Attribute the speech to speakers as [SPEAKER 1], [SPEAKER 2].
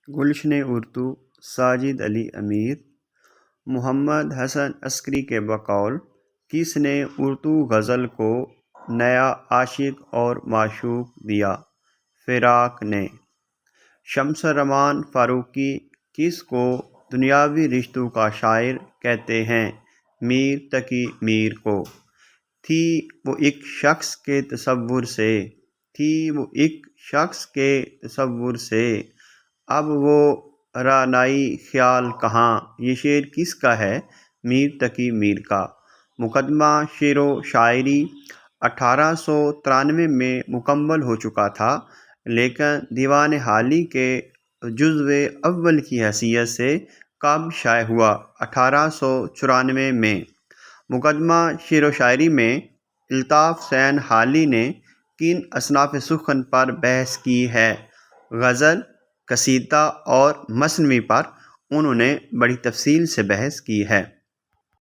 [SPEAKER 1] گلشن اردو ساجد علی امیر۔ محمد حسن عسکری کے بقول کس نے اردو غزل کو نیا عاشق اور معشوق دیا؟ فراق نے۔ شمس رحمان فاروقی کس کو دنیاوی رشتوں کا شاعر کہتے ہیں؟ میر تقی میر کو۔ تھی وہ ایک شخص کے تصور سے، تھی وہ ایک شخص کے تصور سے، اب وہ رعنائی خیال کہاں۔ یہ شعر کس کا ہے؟ میر تقی میر کا۔ مقدمہ شعر و شاعری 1893 میں مکمل ہو چکا تھا، لیکن دیوان حالی کے جزو اول کی حیثیت سے کب شائع ہوا؟ 1894 میں۔ مقدمہ شعر و شاعری میں الطاف حسین حالی نے کن اصناف سخن پر بحث کی ہے؟ غزل، قصیدہ اور مثنوی پر انہوں نے بڑی تفصیل سے بحث کی ہے۔